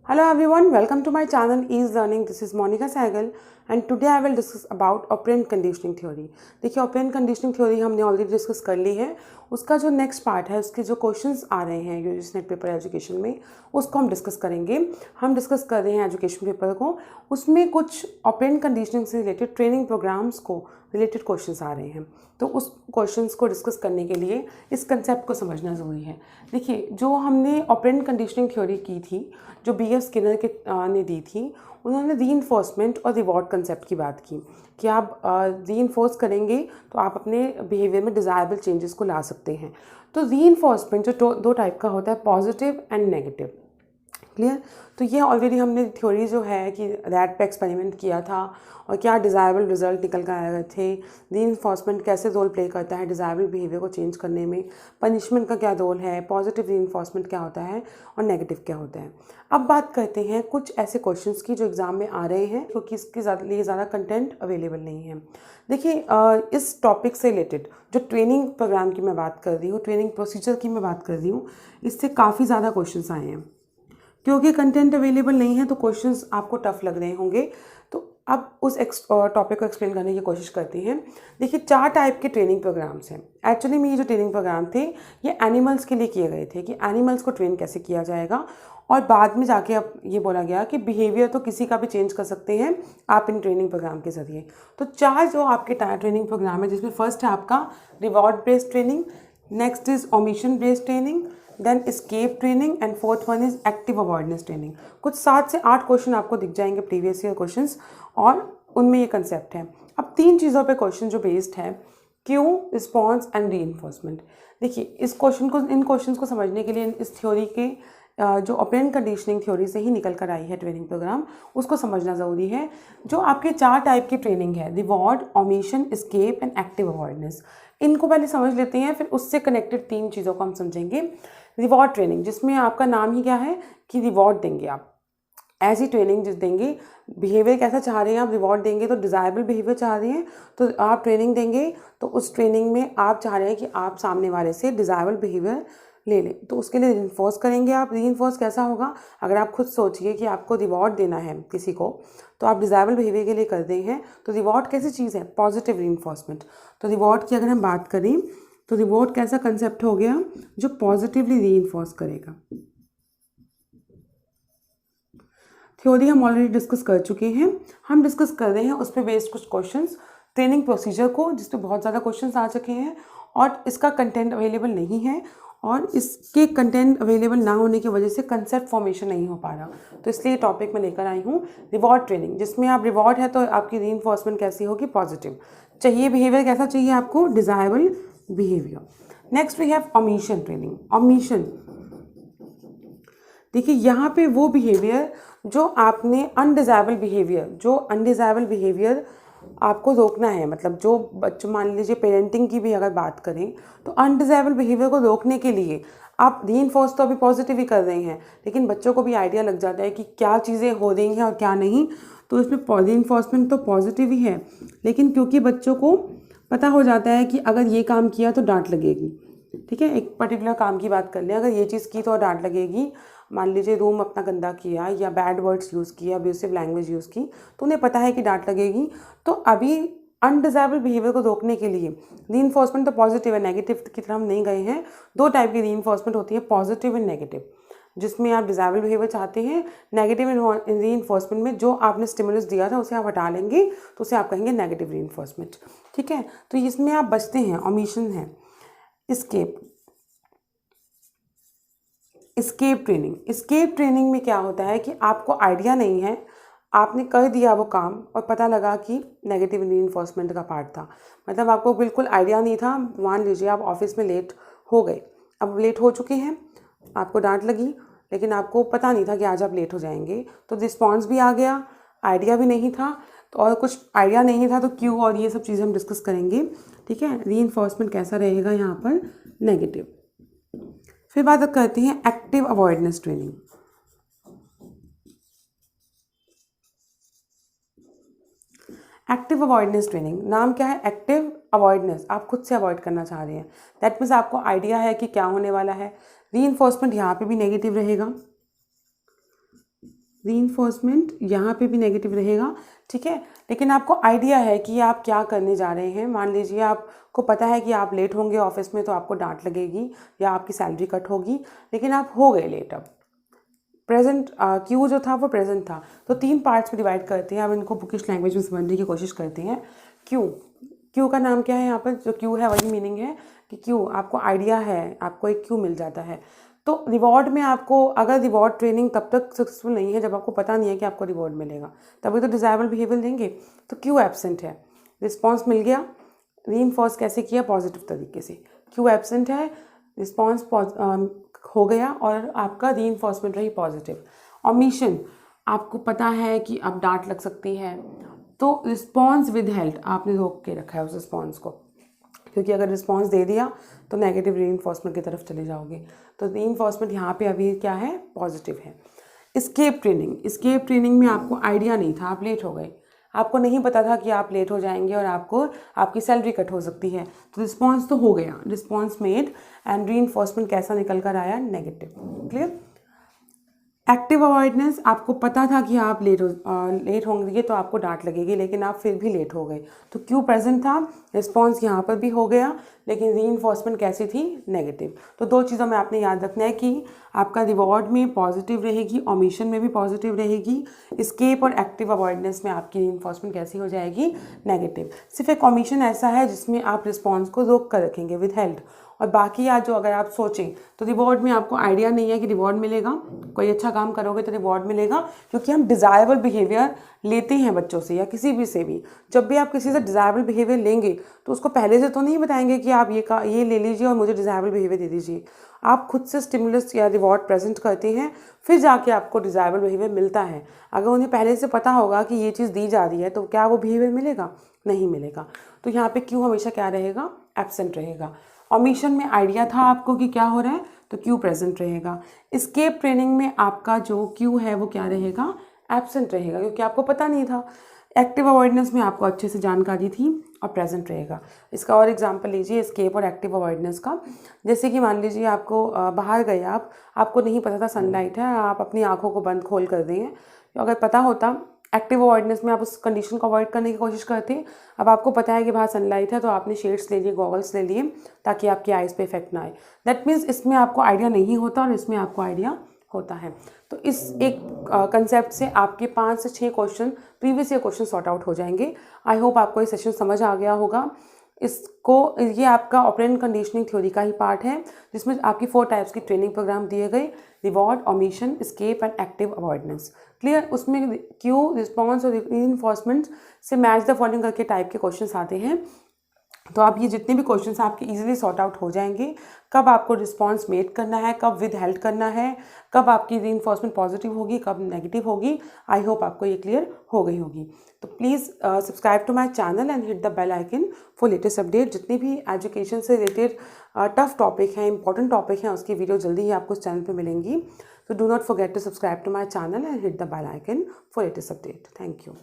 Hello everyone, welcome to my channel Ease Learning. This is Monica Sehgal and today I will discuss about operant conditioning theory. देखिए operant conditioning theory हमने already discuss कर ली है. उसका जो next part है, उसके जो questions आ रहे हैं यूजीसी नेट पेपर एजुकेशन में, उसको हम डिस्कस करेंगे. हम डिस्कस कर रहे हैं एजुकेशन पेपर को. उसमें कुछ ऑपरेंट कंडीशनिंग से रिलेटेड ट्रेनिंग प्रोग्राम्स को रिलेटेड क्वेश्चंस आ रहे हैं. तो उस क्वेश्चंस को डिस्कस करने के लिए इस कंसेप्ट को समझना ज़रूरी है. देखिए, जो हमने ऑपरेंट कंडीशनिंग थ्योरी की थी, जो B.F. स्किनर ने दी थी, उन्होंने रीइंफोर्समेंट और रिवॉर्ड कंसेप्ट की बात की कि आप रीइंफोर्स करेंगे तो आप अपने बिहेवियर में डिज़ायरेबल चेंजेस को ला सकते हैं. तो रीइंफोर्समेंट जो दो टाइप का होता है, पॉजिटिव एंड नेगेटिव. क्लियर. तो ये ऑलरेडी हमने थ्योरी जो है कि रैट पे एक्सपेरिमेंट किया था और क्या डिज़ायरेबल रिजल्ट निकल कर आए थे. रीइंफोर्समेंट कैसे रोल प्ले करता है डिज़ायरेबल बिहेवियर को चेंज करने में, पनिशमेंट का क्या रोल है, पॉजिटिव रीइंफोर्समेंट क्या होता है और नेगेटिव क्या होता है. अब बात करते हैं कुछ ऐसे क्वेश्चंस की जो एग्ज़ाम में आ रहे हैं क्योंकि इसके लिए ज़्यादा कंटेंट अवेलेबल नहीं है. देखिए, इस टॉपिक से रिलेटेड जो ट्रेनिंग प्रोग्राम की मैं बात कर रही हूँ, ट्रेनिंग प्रोसीजर की मैं बात कर रही हूँ, इससे काफ़ी ज़्यादा क्वेश्चंस आए हैं. क्योंकि कंटेंट अवेलेबल नहीं है तो क्वेश्चंस आपको टफ लग रहे होंगे. तो अब उस टॉपिक को एक्सप्लेन करने की कोशिश करते हैं. देखिए, 4 टाइप के ट्रेनिंग प्रोग्राम्स हैं. एक्चुअली में ये जो ट्रेनिंग प्रोग्राम थे, ये एनिमल्स के लिए किए गए थे कि एनिमल्स को ट्रेन कैसे किया जाएगा. और बाद में जाके अब ये बोला गया कि बिहेवियर तो किसी का भी चेंज कर सकते हैं आप इन ट्रेनिंग प्रोग्राम के ज़रिए. तो 4 जो आपके ट्रेनिंग प्रोग्राम है, जिसमें फर्स्ट है आपका reward based training, next is omission based training, then escape training and fourth one is active avoidance training. कुछ 7 से 8 क्वेश्चन आपको दिख जाएंगे प्रीवियस ईयर क्वेश्चंस, और उनमें ये कंसेप्ट है. अब 3 चीज़ों पे क्वेश्चन जो बेस्ड है, क्यू, रिस्पॉन्स एंड रीइंफोर्समेंट. देखिए, इन क्वेश्चंस को समझने के लिए इस थ्योरी के जो ऑपरेंट कंडीशनिंग थ्योरी से ही निकल कर आई है ट्रेनिंग प्रोग्राम, उसको समझना ज़रूरी है. जो आपके 4 टाइप की ट्रेनिंग है, reward, omission, escape and active avoidance, इनको पहले समझ लेते हैं, फिर उससे कनेक्टेड 3 चीज़ों को हम समझेंगे. रिवॉर्ड ट्रेनिंग, जिसमें आपका नाम ही क्या है कि रिवॉर्ड देंगे आप. ऐसी ट्रेनिंग जिस देंगे, बिहेवियर कैसा चाह रहे हैं आप, रिवॉर्ड देंगे तो डिज़ायरेबल बिहेवियर चाह रहे हैं तो आप ट्रेनिंग देंगे. तो उस ट्रेनिंग में आप चाह रहे हैं कि आप सामने वाले से डिज़ायरेबल बिहेवियर ले लें, तो उसके लिए रीइंफोर्स करेंगे आप. रीइंफोर्स कैसा होगा, अगर आप खुद सोचिए कि आपको रिवॉर्ड देना है किसी को, तो आप डिज़ायरेबल बिहेवियर के लिए कर रहे हैं. तो रिवॉर्ड कैसी चीज़ है, पॉजिटिव रीइंफोर्समेंट. तो रिवॉर्ड की अगर हम बात करें तो रिवॉर्ड कैसा कंसेप्ट हो गया जो पॉजिटिवली रीइंफोर्स करेगा. थ्योरी हम ऑलरेडी डिस्कस कर चुके हैं. हम डिस्कस कर रहे हैं उस पर बेस्ड कुछ क्वेश्चंस, ट्रेनिंग प्रोसीजर को, जिस पे बहुत ज़्यादा क्वेश्चंस आ चुके हैं और इसका कंटेंट अवेलेबल नहीं है, और इसके कंटेंट अवेलेबल ना होने की वजह से कंसेप्ट फॉर्मेशन नहीं हो पा रहा. तो इसलिए टॉपिक में लेकर आई हूँ रिवॉर्ड ट्रेनिंग, जिसमें आप रिवॉर्ड है तो आपकी रीइंफोर्समेंट कैसी होगी, पॉजिटिव चाहिए. बिहेवियर कैसा चाहिए आपको, desirable behaviour. Next we have omission training. Omission, देखिए यहाँ पे वो बिहेवियर जो आपने अनडिज़ायरेबल बिहेवियर आपको रोकना है. मतलब जो बच्चों, मान लीजिए पेरेंटिंग की भी अगर बात करें, तो अनडिज़ायरेबल बिहेवियर को रोकने के लिए आप रीइंफोर्स तो अभी पॉजिटिव ही कर रहे हैं, लेकिन बच्चों को भी आइडिया लग जाता है कि क्या चीज़ें हो रही हैं और क्या नहीं. तो इसमें रीइंफोर्समेंट तो पॉजिटिव ही है, लेकिन क्योंकि बच्चों को पता हो जाता है कि अगर ये काम किया तो डांट लगेगी. ठीक है, एक पर्टिकुलर काम की बात कर लें, अगर ये चीज़ की तो डांट लगेगी. मान लीजिए रूम अपना गंदा किया या बैड वर्ड्स यूज़ किया, अब्यूसिव लैंग्वेज यूज़ की, तो उन्हें पता है कि डांट लगेगी. तो अभी अनडिज़ायरेबल बिहेवियर को रोकने के लिए रीइंफोर्समेंट तो पॉजिटिव है, नेगेटिव की तरफ हम नहीं गए हैं. 2 टाइप की रीइंफोर्समेंट होती है, पॉजिटिव एंड नेगेटिव, जिसमें आप डिज़ायरेबल बिहेवियर चाहते हैं. नेगेटिव रीइंफोर्समेंट में जो आपने स्टिमुलस दिया था उसे आप हटा लेंगे, तो उसे आप कहेंगे नेगेटिव रीइंफोर्समेंट. ठीक है, तो इसमें आप बचते हैं. ओमिशन है. स्केप ट्रेनिंग में क्या होता है कि आपको आइडिया नहीं है, आपने कर दिया वो काम और पता लगा कि नेगेटिव रीइंफोर्समेंट का पार्ट था. मतलब आपको बिल्कुल आइडिया नहीं था. मान लीजिए आप ऑफिस में लेट हो गए, अब लेट हो चुके हैं, आपको डांट लगी, लेकिन आपको पता नहीं था कि आज आप लेट हो जाएंगे. तो रिस्पॉन्स भी आ गया, आइडिया भी नहीं था. तो और कुछ आइडिया नहीं था तो क्यों, और ये सब चीज़ें हम डिस्कस करेंगे. ठीक है, रीइंफोर्समेंट कैसा रहेगा यहाँ पर, नेगेटिव. फिर बात करते हैं active avoidance training. Active avoidance training, नाम क्या है, एक्टिव अवॉइडेंस. आप खुद से अवॉइड करना चाह रहे हैं, दैट मीन्स आपको आइडिया है कि क्या होने वाला है. रीइंफोर्समेंट यहाँ पे भी नेगेटिव रहेगा. रीइंफोर्समेंट यहाँ पे भी नेगेटिव रहेगा, ठीक है। लेकिन आपको आइडिया है कि आप क्या करने जा रहे हैं। मान लीजिए आपको पता है कि आप लेट होंगे ऑफिस में तो आपको डांट लगेगी या आपकी सैलरी कट होगी, लेकिन आप हो गए लेट। अब प्रेजेंट क्यू जो था वो प्रेजेंट था, तो 3 पार्ट्स में डिवाइड करते हैं। अब इनको बुकिश लैंग्वेज में समझने की कोशिश करते हैं। क्यू का नाम क्या है यहाँ पर? जो क्यू है वही मीनिंग है कि क्यू आपको आइडिया है, आपको एक क्यू मिल जाता है। तो रिवॉर्ड में आपको, अगर रिवॉर्ड ट्रेनिंग तब तक सक्सेसफुल नहीं है जब आपको पता नहीं है कि आपको रिवॉर्ड मिलेगा, तभी तो डिज़ायरेबल बिहेवियर देंगे। तो क्यू एब्सेंट है, रिस्पॉन्स मिल गया। रीइंफोर्स कैसे किया? पॉजिटिव तरीके से। क्यू एब्सेंट है, रिस्पॉन्स हो गया और आपका रीइंफोर्समेंट रही पॉजिटिव। ओमिशन, आपको पता है कि अब डांट लग सकती है, तो रिस्पॉन्स विद हेल्ड, आपने रोक के रखा है उस रिस्पॉन्स को, क्योंकि अगर रिस्पॉन्स दे दिया तो नेगेटिव रीइंफोर्समेंट की तरफ चले जाओगे। तो रीइंफोर्समेंट यहाँ पे अभी क्या है? पॉजिटिव है। स्केप ट्रेनिंग में आपको आइडिया नहीं था, आप लेट हो गए, आपको नहीं पता था कि आप लेट हो जाएंगे और आपकी सैलरी कट हो सकती है, तो रिस्पॉन्स तो हो गया, रिस्पॉन्स मेड, एंड रीइंफोर्समेंट कैसा निकल कर आया? नेगेटिव। क्लियर? एक्टिव अवॉइडनेस, आपको पता था कि आप लेट होंगे तो आपको डांट लगेगी, लेकिन आप फिर भी लेट हो गए, तो क्यू प्रेजेंट था, रिस्पॉन्स यहाँ पर भी हो गया, लेकिन रीइंफोर्समेंट कैसी थी? नेगेटिव। तो 2 चीज़ों में आपने याद रखना है कि आपका रिवॉर्ड में पॉजिटिव रहेगी, ओमिशन में भी पॉजिटिव रहेगी, स्केप और एक्टिव अवॉइडनेस में आपकी रीइंफोर्समेंट कैसी हो जाएगी? नेगेटिव। सिर्फ एक ओमिशन ऐसा है जिसमें आप रिस्पॉन्स को रोक कर रखेंगे विद हेल्ड, और बाकी आज जो अगर आप सोचें तो रिवॉर्ड में आपको आइडिया नहीं है कि रिवॉर्ड मिलेगा, कोई अच्छा काम करोगे तो रिवॉर्ड मिलेगा, क्योंकि हम डिज़ायरेबल बिहेवियर लेते हैं बच्चों से या किसी भी से भी। जब भी आप किसी से डिज़ायरेबल बिहेवियर लेंगे तो उसको पहले से तो नहीं बताएंगे कि आप ये ले लीजिए और मुझे डिज़ायरेबल बिहेवियर दे दीजिए। आप खुद से स्टिमुलस या रिवॉर्ड प्रेजेंट करते हैं, फिर जाके आपको डिज़ायरेबल बिहेवियर मिलता है। अगर उन्हें पहले से पता होगा कि ये चीज़ दी जा रही है तो क्या वो बिहेवियर मिलेगा? नहीं मिलेगा। तो यहाँ पे क्यू हमेशा क्या रहेगा? एब्सेंट रहेगा। ओमिशन में आइडिया था आपको कि क्या हो रहा है, तो क्यू प्रेजेंट रहेगा। स्केप ट्रेनिंग में आपका जो क्यू है वो क्या रहेगा? एब्सेंट रहेगा, क्योंकि आपको पता नहीं था। एक्टिव अवॉइडनेस में आपको अच्छे से जानकारी थी और प्रेजेंट रहेगा। इसका और एग्जांपल लीजिए स्केप और एक्टिव अवॉइडनेस का। जैसे कि मान लीजिए आपको बाहर गए, आपको नहीं पता था सनलाइट है, आप अपनी आँखों को बंद खोल कर दें। अगर पता होता, एक्टिव अवॉइडनेस में आप उस कंडीशन को अवॉइड करने की कोशिश करते हैं। अब आपको पता है कि बाहर सनलाइट है तो आपने शेड्स ले लिए, गॉगल्स ले लिए, ताकि आपकी आइज़ पे इफेक्ट ना आए। दैट मीन्स इसमें आपको आइडिया नहीं होता और इसमें आपको आइडिया होता है। तो इस एक कंसेप्ट से आपके 5 से 6 question, previous year question sort out हो जाएंगे। आई होप आपको ये सेशन समझ आ गया होगा। ये आपका ऑपरेंट कंडीशनिंग थ्योरी का ही पार्ट है, जिसमें आपकी 4 टाइप्स की ट्रेनिंग प्रोग्राम दिए गए: reward, omission, escape and active avoidance. Clear? उसमें क्यू, रिस्पॉन्स और रीइंफोर्समेंट से मैच द फॉलोइंग करके टाइप के क्वेश्चंस आते हैं। तो आप ये जितने भी क्वेश्चंस आपके इजीली सॉर्ट आउट हो जाएंगे। कब आपको रिस्पॉन्स मेड करना है, कब विद हेल्ड करना है, कब आपकी रीइंफोर्समेंट पॉजिटिव होगी, कब नेगेटिव होगी। आई होप आपको ये क्लियर हो गई होगी। तो please subscribe to my channel and hit the bell icon for latest update. जितने भी एजुकेशन से रिलेटेड टफ टॉपिक हैं, इंपॉर्टेंट टॉपिक हैं, उसकी वीडियो जल्दी ही आपको इस चैनल पर मिलेंगी। तो do not forget to subscribe to my channel and hit the bell icon for latest update. Thank you.